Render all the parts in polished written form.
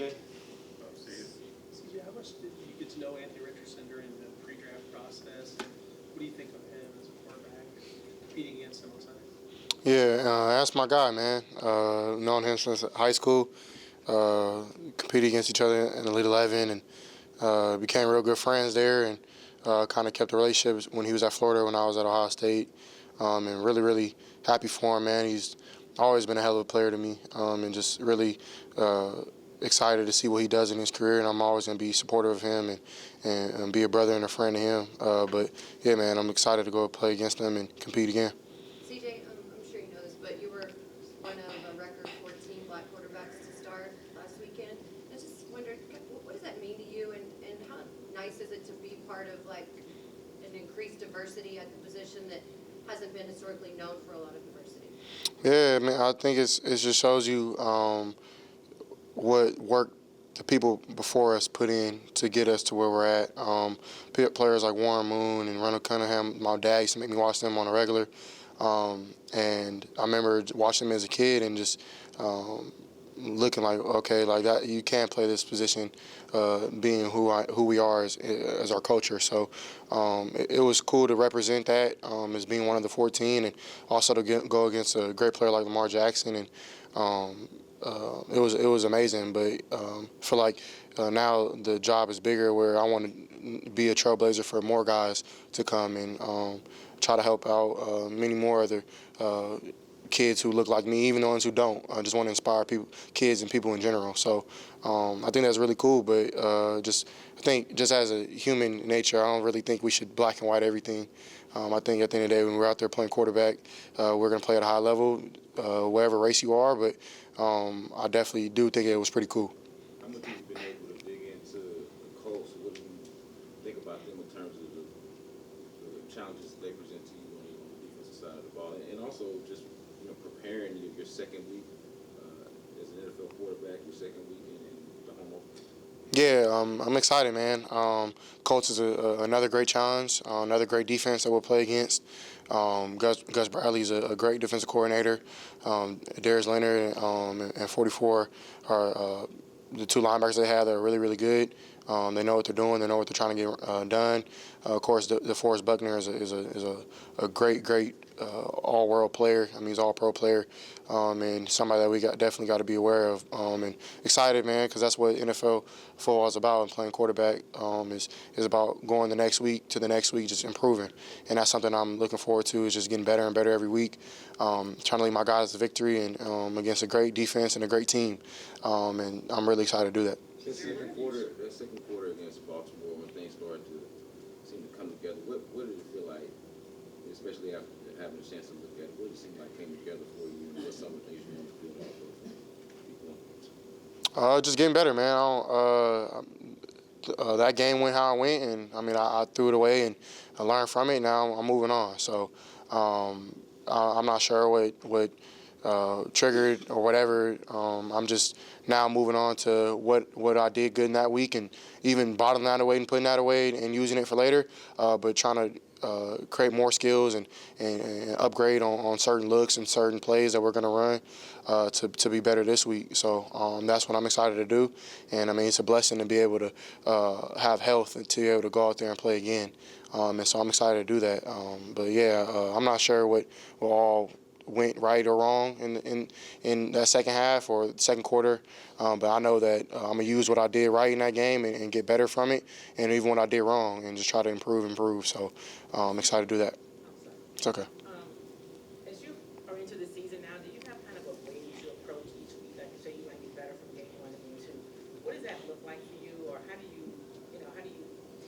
CJ? CJ, how much did you get to know Anthony Richardson during the pre-draft process? And what do you think of him as a quarterback and competing against him on Sunday? Yeah, that's my guy, man. Known him since high school. Competed against each other in the Elite 11 and became real good friends there, and kind of kept the relationship when he was at Florida, when I was at Ohio State. And really, really happy for him, man. He's always been a hell of a player to me, and just really excited to see what he does in his career. And I'm always going to be supportive of him and be a brother and a friend to him. But yeah, man, I'm excited to go play against him and compete again. CJ, I'm sure you know this, but you were one of a record 14 black quarterbacks to start last weekend. I just wondered, what does that mean to you, and how nice is it to be part of like an increased diversity at the position that hasn't been historically known for a lot of diversity? Yeah, man, I think it just shows you what work the people before us put in to get us to where we're at. Players like Warren Moon and Ronald Cunningham, my dad used to make me watch them on a regular. And I remember watching them as a kid and just looking like, okay, like that, you can't play this position, being who we are as our culture. So it was cool to represent that as being one of the 14, and also to go against a great player like Lamar Jackson. And it was amazing. But I feel like now the job is bigger, where I want to be a trailblazer for more guys to come and try to help out many more other kids who look like me, even the ones who don't. I just want to inspire kids and people in general. So I think that's really cool. But I think just as a human nature, I don't really think we should black and white everything. I think at the end of the day, when we're out there playing quarterback, we're going to play at a high level, wherever race you are. But I definitely do think it was pretty cool. How much have you been able to dig into the Colts? What do you think about them in terms of the challenges they present to you on the defensive side of the ball, and also just preparing your second week as an NFL quarterback, your second week in the home opener? Yeah, I'm excited, man. Colts is another great challenge, another great defense that we'll play against. Gus Bradley's a great defensive coordinator. Darius Leonard and 44 are the two linebackers they have that are really, really good. They know what they're doing. They know what they're trying to get done. Of course, DeForest Buckner is a great all-world player. I mean, he's all-pro player, and somebody that we definitely got to be aware of. And excited, man, because that's what NFL football is about. And playing quarterback is about going the next week to the next week, just improving. And that's something I'm looking forward to, is just getting better and better every week. Trying to lead my guys to victory and against a great defense and a great team. And I'm really excited to do that. That second quarter against Baltimore, when things started to seem to come together, what did it feel like, especially after having a chance to look at it? What did it seem like came together for you, and what some of the things you want to build off of? Just getting better, man. That game went how it went, and I mean, I threw it away and I learned from it. Now I'm moving on. So I'm not sure what triggered or whatever. I'm just now moving on to what I did good in that week, and even bottling that away and putting that away and using it for later. But trying to create more skills and upgrade on certain looks and certain plays that we're going to run to be better this week. So that's what I'm excited to do. And I mean, it's a blessing to be able to have health and to be able to go out there and play again. And so I'm excited to do that. But yeah, I'm not sure what all went right or wrong in that second half or second quarter, but I know that I'm gonna use what I did right in that game and get better from it, and even what I did wrong, and just try to improve. So I'm excited to do that. It's okay. As you are into the season now, do you have kind of a way to approach each week? Like you say, you might be better from game 1 to game 2. What does that look like for you, or how do you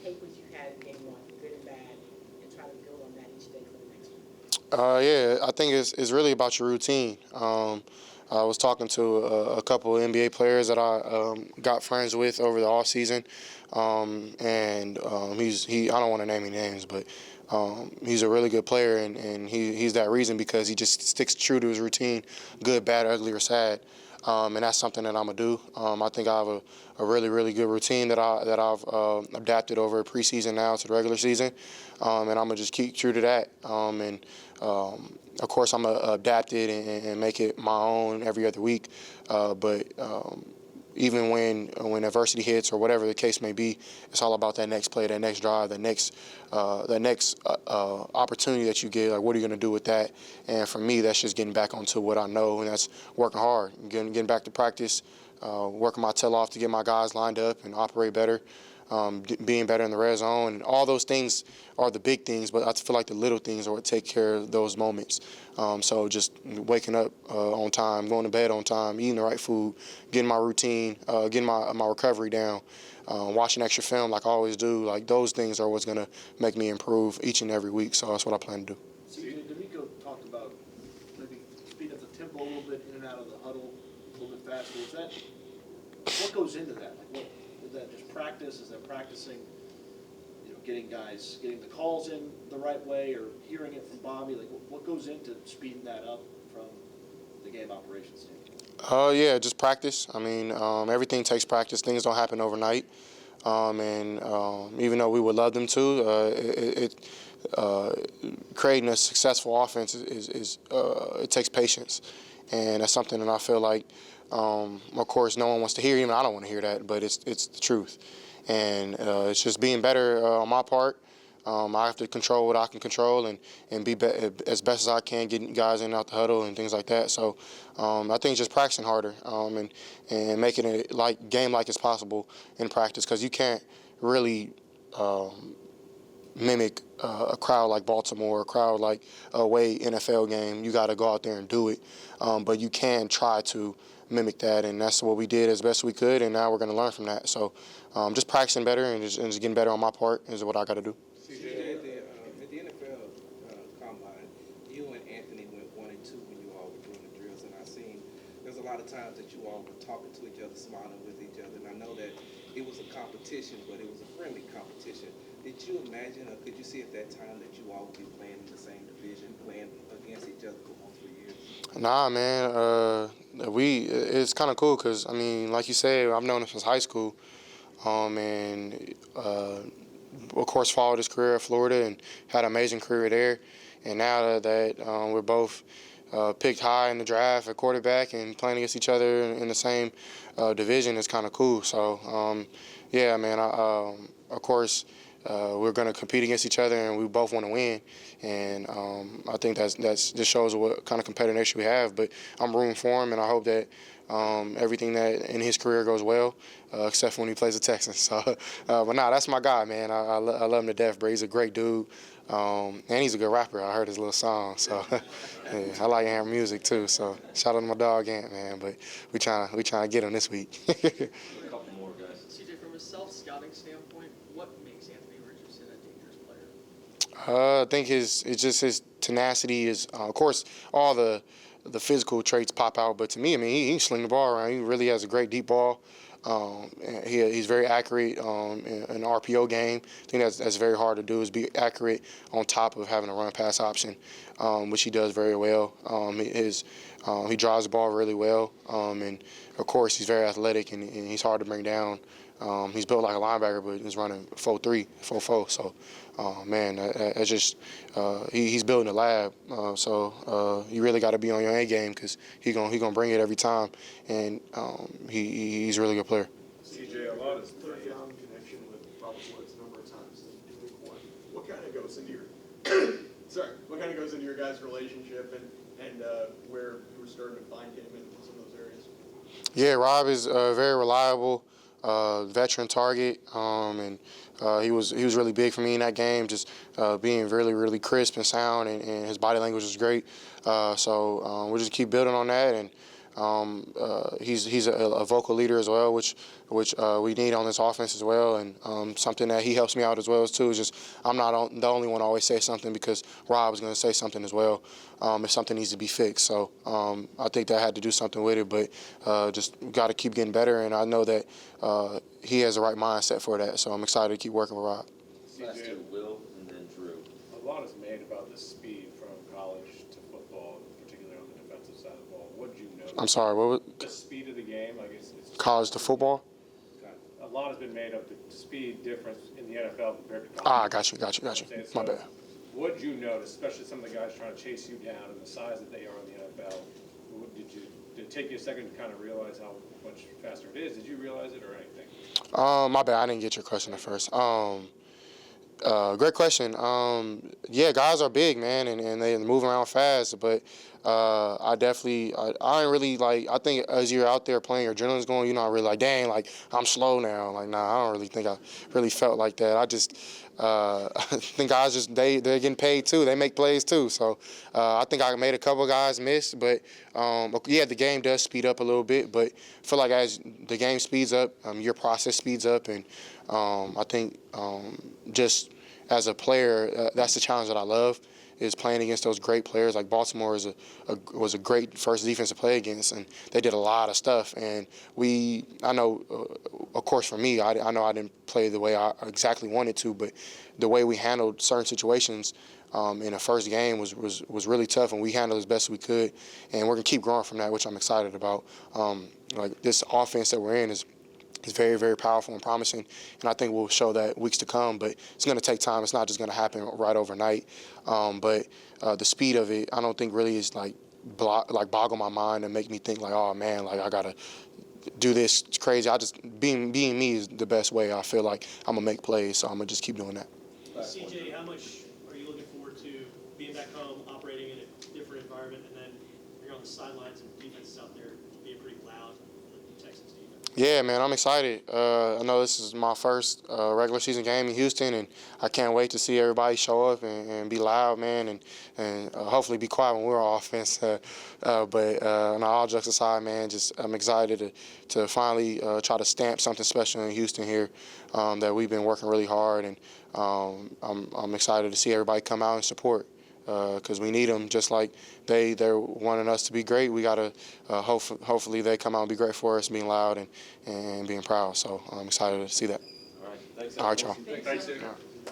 take what you had in game 1, good and bad, and try to build on that each day for the next one? Yeah, I think it's really about your routine. I was talking to a couple of NBA players that I got friends with over the off season, and I don't want to name any names, but he's a really good player, and he's that reason because he just sticks true to his routine, good, bad, ugly, or sad. And that's something that I'm gonna do. I think I have a really, really good routine that I've adapted over preseason now to the regular season, and I'm gonna just keep true to that. Of course, I'm gonna adapt it and make it my own every other week. But even when adversity hits or whatever the case may be, it's all about that next play, that next drive, that next opportunity that you get. Like, what are you going to do with that? And for me, that's just getting back onto what I know, and that's working hard, getting back to practice, working my tail off to get my guys lined up and operate better, being better in the red zone. And all those things are the big things, but I feel like the little things are what take care of those moments. So just waking up on time, going to bed on time, eating the right food, getting my routine, getting my recovery down, watching extra film like I always do. Like, those things are what's going to make me improve each and every week. So that's what I plan to do. CJ, D'Amico talked about maybe speed up the tempo a little bit, in and out of the huddle a little bit faster. Is that, what goes into that? Like, is that just practice? Is that practicing, getting the calls in the right way, or hearing it from Bobby? Like, what goes into speeding that up from the game operations standpoint? Yeah, just practice. I mean, everything takes practice. Things don't happen overnight. And even though we would love them to, creating a successful offense is it takes patience, and that's something that I feel like, of course, no one wants to hear. Even I don't want to hear that, but it's the truth, and it's just being better on my part. I have to control what I can control and be as best as I can, getting guys in and out the huddle and things like that. So I think just practicing harder and making it game like as possible in practice, because you can't really mimic a crowd like Baltimore, a crowd like a away NFL game. You got to go out there and do it. But you can try to mimic that, and that's what we did as best we could, and now we're going to learn from that. So just practicing better and just getting better on my part is what I got to do. CJ, at the NFL Combine, you and Anthony went 1 and 2 when you all were doing the drills, and I seen there's a lot of times that you all were talking to each other, smiling with each other, and I know that it was a competition, but it was a friendly competition. Did you imagine, or could you see at that time that you all would be playing in the same division, playing against each other for multiple years? Nah, man. It's kind of cool because, I mean, like you said, I've known him since high school, and of course followed his career at Florida and had an amazing career there. And now that we're both picked high in the draft at quarterback and playing against each other in the same division, is kind of cool. So, yeah, man, of course, we're going to compete against each other, and we both want to win. And I think that's just shows what kind of competitive nature we have. But I'm rooting for him, and I hope that everything that in his career goes well, except for when he plays the Texans. So, but nah, that's my guy, man. I love him to death, bro. He's a great dude, and he's a good rapper. I heard his little song, so yeah, I like hearing music too. So shout out to my dog Ant, man. But we trying to get him this week. A couple more guys. CJ, from a self-scouting standpoint, what makes Anthony Richardson a dangerous player? I think his tenacity is, of course, all the physical traits pop out. But to me, I mean, he can sling the ball around. He really has a great deep ball. He's very accurate in an RPO game. I think that's very hard to do, is be accurate on top of having a run-pass option, which he does very well. He drives the ball really well, and of course he's very athletic and he's hard to bring down. He's built like a linebacker, but he's running 4.3, 4.4. So, man, that's just he's building a lab. So you really got to be on your A game, because he's gonna bring it every time, and he's a really good player. CJ, a lot of third down connection with Bob Woods a number of times in week 1. What kind of goes into your guys' relationship and where you were starting to find him in some of those areas? Yeah, Rob is very reliable. Veteran target, and he was really big for me in that game, just being really crisp and sound, and his body language was great. So we'll just keep building on that, and he's a vocal leader as well, which we need on this offense as well, and something that he helps me out as well too is just I'm not the only one to always say something, because Rob is going to say something as well if something needs to be fixed. So I think that had to do something with it, but just got to keep getting better, and I know that he has the right mindset for that. So I'm excited to keep working with Rob. Last two, Will and then Drew. A lot is made about the speed from college to football, particularly on the defensive side of the ball. What did you notice? I'm sorry, what was The speed of the game, I guess. It's college to football? A lot has been made of the speed difference in the NFL compared to college. Got you. My bad. What did you notice, especially some of the guys trying to chase you down and the size that they are in the NFL? did it take you a second to kind of realize how much faster it is? Did you realize it or anything? My bad, I didn't get your question at first. Great question. Yeah, guys are big, man, and they move around fast. But I definitely, I ain't really like. I think as you're out there playing, your adrenaline's going. You're not really like, dang, like I'm slow now. Like, nah, I don't really think I really felt like that. I just, I think guys just they're getting paid too. They make plays too. So I think I made a couple guys miss, but yeah, the game does speed up a little bit. But I feel like as the game speeds up, your process speeds up, and I think just as a player, that's the challenge that I love, is playing against those great players. Like Baltimore was a great first defense to play against, and they did a lot of stuff. And I know, of course, for me, I know I didn't play the way I exactly wanted to, but the way we handled certain situations in the first game was really tough, and we handled as best we could. And we're gonna keep growing from that, which I'm excited about. Like this offense that we're in is very, very powerful and promising, and I think we'll show that weeks to come. But it's going to take time. It's not just going to happen right overnight. But the speed of it, I don't think really is like boggle my mind and make me think like, oh man, like I gotta do this. It's crazy. I just being me is the best way. I feel like I'm gonna make plays, so I'm gonna just keep doing that. CJ, how much are you looking forward to being back home, operating in a different environment, and then you're on the sidelines and defense is out there being pretty loud, the Texans defense? Yeah, man, I'm excited. I know this is my first regular season game in Houston, and I can't wait to see everybody show up and be loud, man, and hopefully be quiet when we're on offense. But all jokes aside, man, I'm excited to finally try to stamp something special in Houston here that we've been working really hard, and I'm excited to see everybody come out and support. Because we need them, just like they're wanting us to be great. We gotta hopefully they come out and be great for us, being loud and being proud. So I'm excited to see that. All right, thanks. All right, y'all. Thanks, Dave. All right.